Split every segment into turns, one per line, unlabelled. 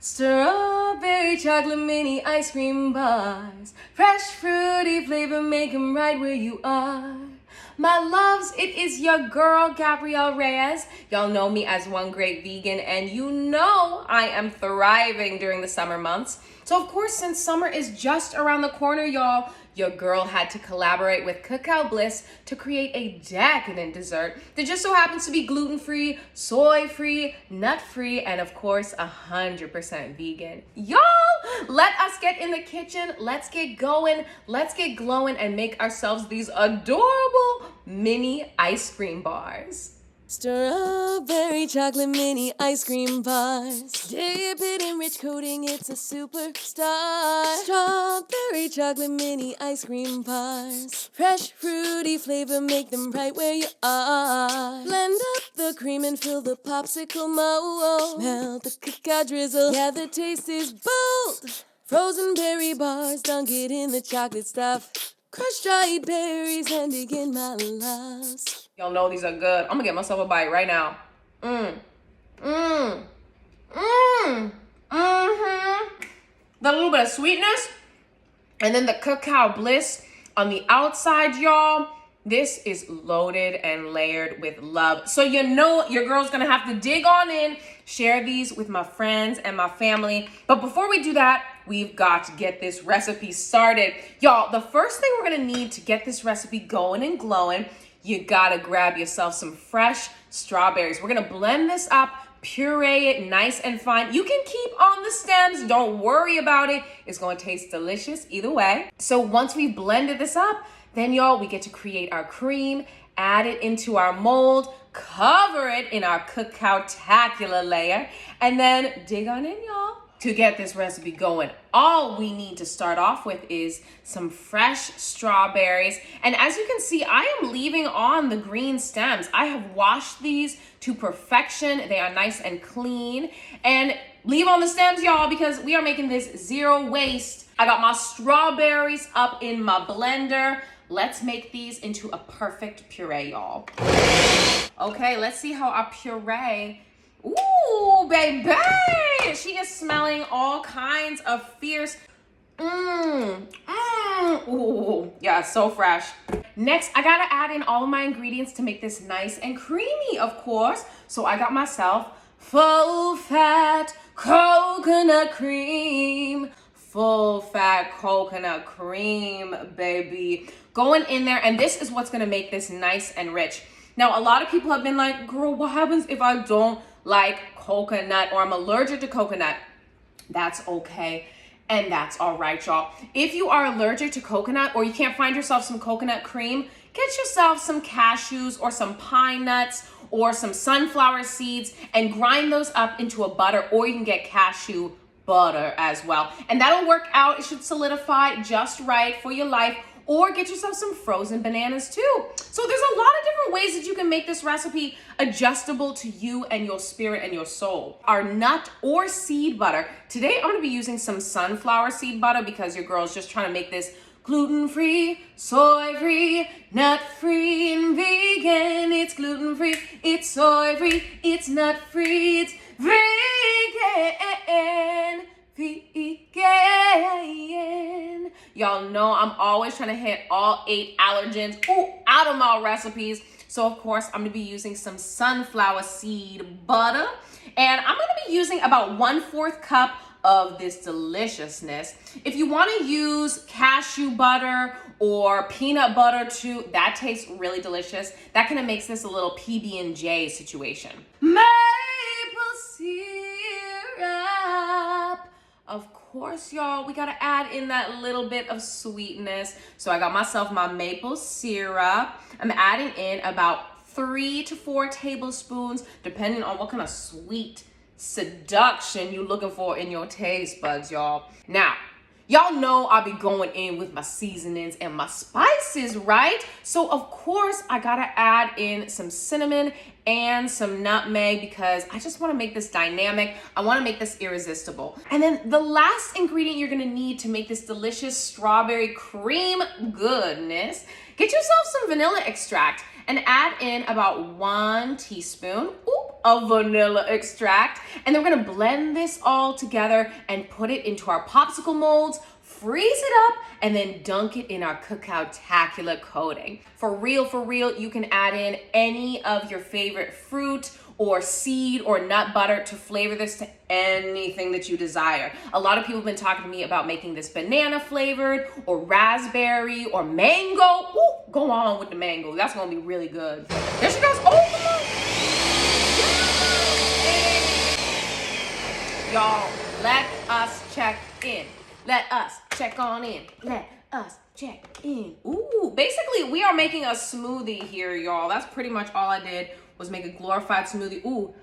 Strawberry chocolate mini ice cream bars. Fresh fruity flavor, make 'em right where you are. My loves, it is your girl, Gabrielle Reyes. Y'all know me as One Great Vegan, and you know I am thriving during the summer months. So of course, since summer is just around the corner, y'all, your girl had to collaborate with Cacao Bliss to create a decadent dessert that just so happens to be gluten-free, soy-free, nut-free, and of course, 100% vegan. Y'all, let us get in the kitchen. Let's get going. Let's get glowing and make ourselves these adorable mini ice cream bars. Strawberry chocolate mini ice cream bars. Dip it in rich coating, it's a superstar. Strawberry chocolate mini ice cream bars. Fresh fruity flavor, make them right where you are. Blend up the cream and fill the popsicle mold. Melt the cacao drizzle, yeah, the taste is bold. Frozen berry bars, dunk it in the chocolate stuff. Crushed dried berries and begin my loves. Y'all know these are good. I'm gonna get myself a bite right now. The little bit of sweetness, and then the Cacao Bliss on the outside, y'all. This is loaded and layered with love. So you know your girl's gonna have to dig on in, share these with my friends and my family. But before we do that, we've got to get this recipe started. Y'all, the first thing we're gonna need to get this recipe going and glowing, you gotta grab yourself some fresh strawberries. We're gonna blend this up, puree it nice and fine. You can keep on the stems, don't worry about it. It's gonna taste delicious either way. So once we've blended this up, then y'all, we get to create our cream, add it into our mold, cover it in our cacao-tacular layer, and then dig on in, y'all. To get this recipe going, all we need to start off with is some fresh strawberries. And as you can see, I am leaving on the green stems. I have washed these to perfection. They are nice and clean. And leave on the stems, y'all, because we are making this zero waste. I got my strawberries up in my blender. Let's make these into a perfect puree, y'all. Okay, let's see how our puree. Ooh, baby, she is smelling all kinds of fierce. Ooh, yeah, so fresh. Next, I gotta add in all of my ingredients to make this nice and creamy, of course. So I got myself full fat coconut cream. Full fat coconut cream, baby. Going in there, and this is what's gonna make this nice and rich. Now, a lot of people have been like, girl, what happens if I don't like coconut or I'm allergic to coconut? That's okay, and that's all right, y'all. If you are allergic to coconut or you can't find yourself some coconut cream, get yourself some cashews or some pine nuts or some sunflower seeds and grind those up into a butter, or you can get cashew butter as well. And that'll work out. It should solidify just right for your life. Or get yourself some frozen bananas too. So there's a lot of different ways that you can make this recipe adjustable to you and your spirit and your soul. Our nut or seed butter. Today I'm gonna be using some sunflower seed butter because your girl's just trying to make this gluten-free, soy-free, nut-free, and vegan. It's gluten-free, it's soy-free, it's nut-free, it's vegan. Vegan. Y'all know I'm always trying to hit all 8 allergens out of my recipes. So of course I'm gonna be using some sunflower seed butter, and I'm gonna be using about 1/4 cup of this deliciousness. If you want to use cashew butter or peanut butter too, that tastes really delicious. That kind of makes this a little PB&J situation. Maple syrup. Of course, y'all, we gotta add in that little bit of sweetness. So I got myself my maple syrup. I'm adding in about 3 to 4 tablespoons, depending on what kind of sweet seduction you're looking for in your taste buds, y'all. Now, y'all know I'll be going in with my seasonings and my spices, right? So of course I gotta add in some cinnamon and some nutmeg because I just wanna make this dynamic. I wanna make this irresistible. And then the last ingredient you're gonna need to make this delicious strawberry cream goodness, get yourself some vanilla extract. and add in about 1 teaspoon of vanilla extract. And then we're gonna blend this all together and put it into our popsicle molds, freeze it up, and then dunk it in our Cacao-tacular coating. For real, you can add in any of your favorite fruit or seed or nut butter to flavor this to anything that you desire. A lot of people have been talking to me about making this banana flavored or raspberry or mango. Ooh, go on with the mango. That's gonna be really good. There she goes. Oh, come on. Y'all, let us check in. Let us check on in. Let us check in. Ooh, basically we are making a smoothie here, y'all. That's pretty much all I did was make a glorified smoothie. Ooh,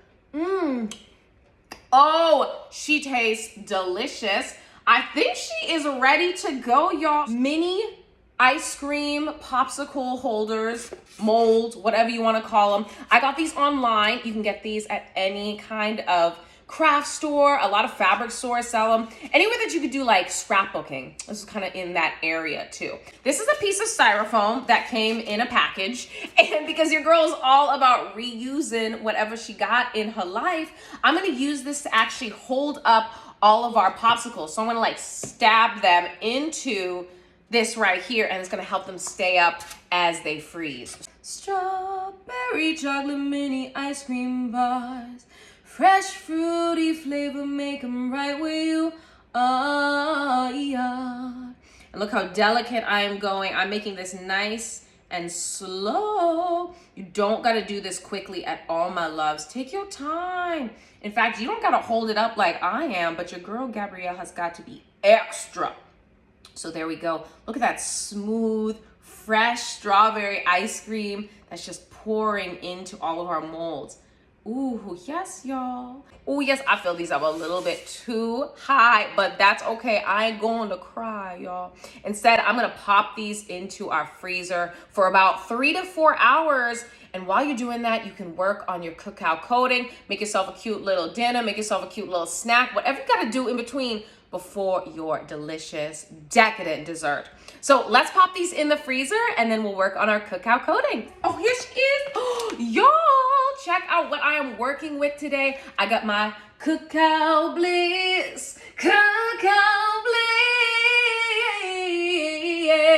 oh, she tastes delicious. I think she is ready to go, y'all. Mini ice cream popsicle holders, molds, whatever you want to call them. I got these online. You can get these at any kind of craft store. A lot of fabric stores sell them. Anywhere that you could do like scrapbooking. This is kind of in that area too. This is a piece of styrofoam that came in a package. And because your girl is all about reusing whatever she got in her life, I'm going to use this to actually hold up all of our popsicles. So I'm going to like stab them into this right here, and it's going to help them stay up as they freeze. Strawberry chocolate mini ice cream bars. Fresh fruity flavor, make them right where you are. And look how delicate I am going. I'm making this nice and slow. You don't gotta do this quickly at all, my loves. Take your time. In fact, you don't gotta hold it up like I am, but your girl Gabrielle has got to be extra. So there we go. Look at that smooth, fresh strawberry ice cream that's just pouring into all of our molds. Ooh, yes, y'all. Ooh, yes, I feel these up a little bit too high, but that's okay. I ain't going to cry, y'all. Instead, I'm gonna pop these into our freezer for about 3 to 4 hours. And while you're doing that, you can work on your cacao coating, make yourself a cute little dinner, make yourself a cute little snack, whatever you gotta do in between before your delicious, decadent dessert. So let's pop these in the freezer and then we'll work on our cacao coating. Oh, here she is. Oh, y'all, check out what I am working with today. I got my Cacao Bliss. Cacao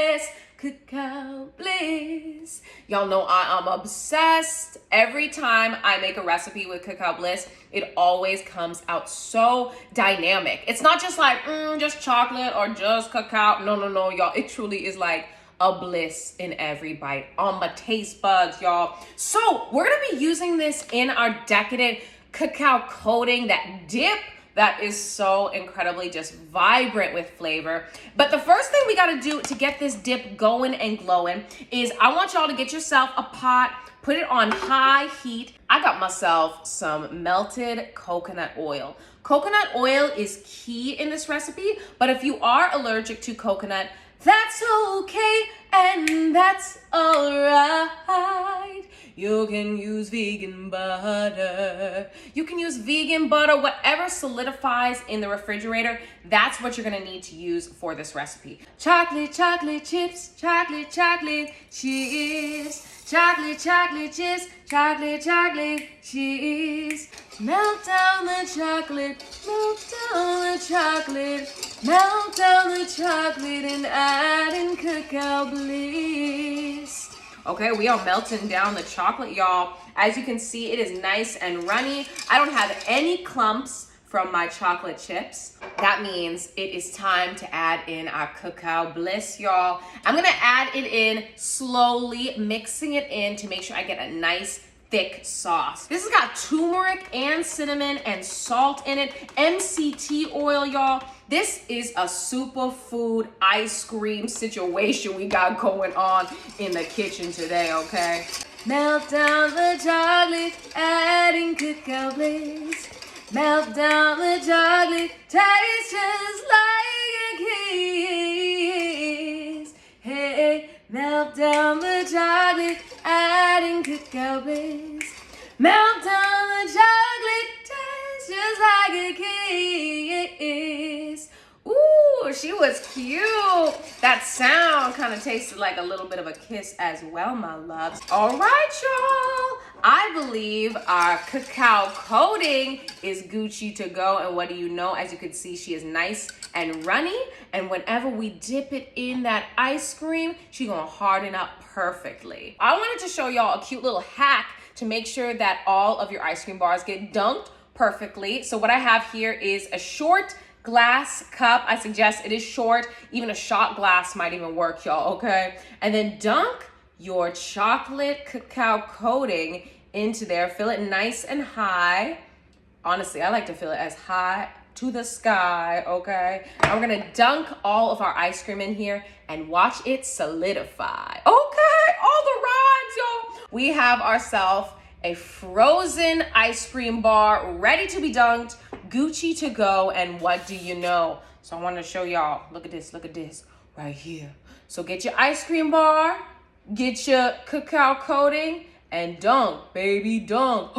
Bliss. Cacao Bliss. Y'all know I am obsessed. Every time I make a recipe with Cacao Bliss, it always comes out so dynamic. It's not just like, just chocolate or just cacao. No, y'all. It truly is like a bliss in every bite on my taste buds, y'all. So we're gonna be using this in our decadent cacao coating, that dip that is so incredibly just vibrant with flavor. But the first thing we gotta do to get this dip going and glowing is I want y'all to get yourself a pot, put it on high heat. I got myself some melted coconut oil. Coconut oil is key in this recipe, but if you are allergic to coconut, that's okay and that's all right. You can use vegan butter. You can use vegan butter, whatever solidifies in the refrigerator. That's what you're gonna need to use for this recipe. Chocolate chips, chocolate cheese. Chocolate chips, chocolate cheese. Melt down the chocolate, melt down the chocolate and add in Cacao Bliss. Okay, we are melting down the chocolate, y'all. As you can see, it is nice and runny. I don't have any clumps from my chocolate chips. That means it is time to add in our Cacao Bliss, y'all. I'm gonna add it in slowly, mixing it in to make sure I get a nice thick sauce. This has got turmeric and cinnamon and salt in it, MCT oil, y'all. This is a superfood ice cream situation we got going on in the kitchen today, okay? Melt down the chocolate, adding Cacao Bliss. Melt down the chocolate, tastes just like a kiss. Hey, melt down the chocolate, adding Cacao Bliss. Melt down the chocolate, tastes just like a kiss. Ooh, she was cute. That sound, kind of tasted like a little bit of a kiss as well, my loves. All right, y'all. I believe our cacao coating is Gucci to go. And what do you know? As you can see, she is nice and runny. And whenever we dip it in that ice cream, she's gonna harden up perfectly. I wanted to show y'all a cute little hack to make sure that all of your ice cream bars get dunked perfectly. So what I have here is a short glass cup. I suggest it is short. Even a shot glass might even work, y'all, okay? And then dunk your chocolate cacao coating into there. Fill it nice and high. Honestly, I like to fill it as high to the sky, okay? And we're gonna dunk all of our ice cream in here and watch it solidify. Okay, all the rides, y'all. We have ourselves a frozen ice cream bar ready to be dunked, Gucci to go, and what do you know? So I want to show y'all, look at this right here. So get your ice cream bar, get your cacao coating, and dunk, baby, dunk.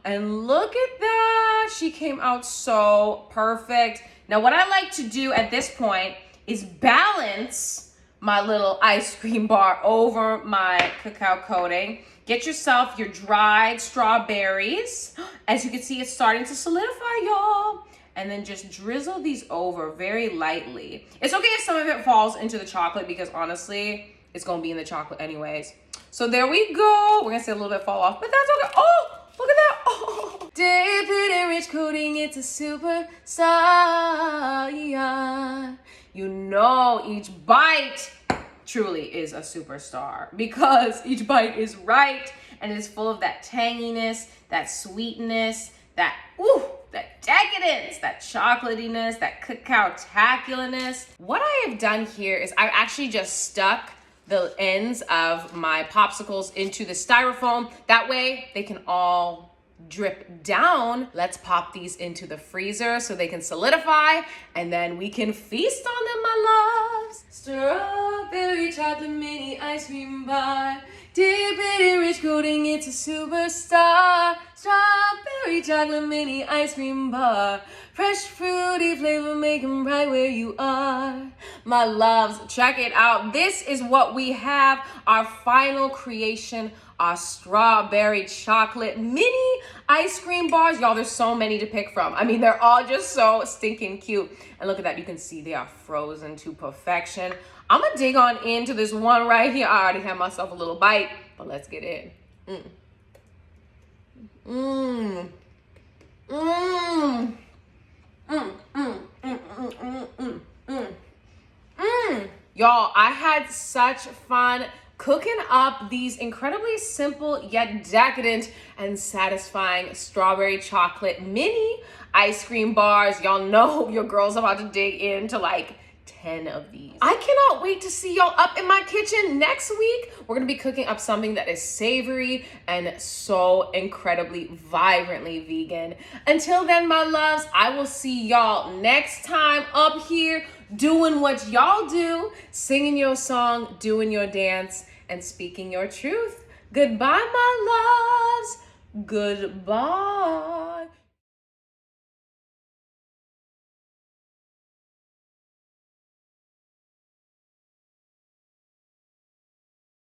And look at that, she came out so perfect. Now what I like to do at this point is balance my little ice cream bar over my cacao coating. Get yourself your dried strawberries. As you can see, it's starting to solidify, y'all. And then just drizzle these over very lightly. It's okay if some of it falls into the chocolate because honestly, it's gonna be in the chocolate anyways. So there we go. We're gonna see a little bit fall off, but that's okay. Oh, look at that. Oh. Dip it in rich coating, it's a superstar. Yeah. You know, each bite truly is a superstar because each bite is right and it's full of that tanginess, that sweetness, that decadence, that chocolatiness, that cacao-tacularness. What I have done here is I've actually just stuck the ends of my popsicles into the styrofoam. That way they can all drip down. Let's pop these into the freezer so they can solidify and then we can feast on them, my loves. Strawberry chocolate mini ice cream bar. Dip it in rich coating, it's a superstar. Strawberry chocolate mini ice cream bar. Fresh fruity flavor, make them right where you are. My loves, check it out. This is what we have, our final creation, our strawberry chocolate mini ice cream bars. Y'all, there's so many to pick from. I mean, they're all just so stinking cute. And look at that, you can see they are frozen to perfection. I'm gonna dig on into this one right here. I already have myself a little bite, but let's get in. Y'all, I had such fun cooking up these incredibly simple yet decadent and satisfying strawberry chocolate mini ice cream bars. Y'all know your girl's about to dig into like 10 of these. I cannot wait to see y'all up in my kitchen next week. We're gonna be cooking up something that is savory and so incredibly vibrantly vegan. Until then, my loves, I will see y'all next time up here doing what y'all do, singing your song, doing your dance, and speaking your truth. Goodbye, my loves. Goodbye.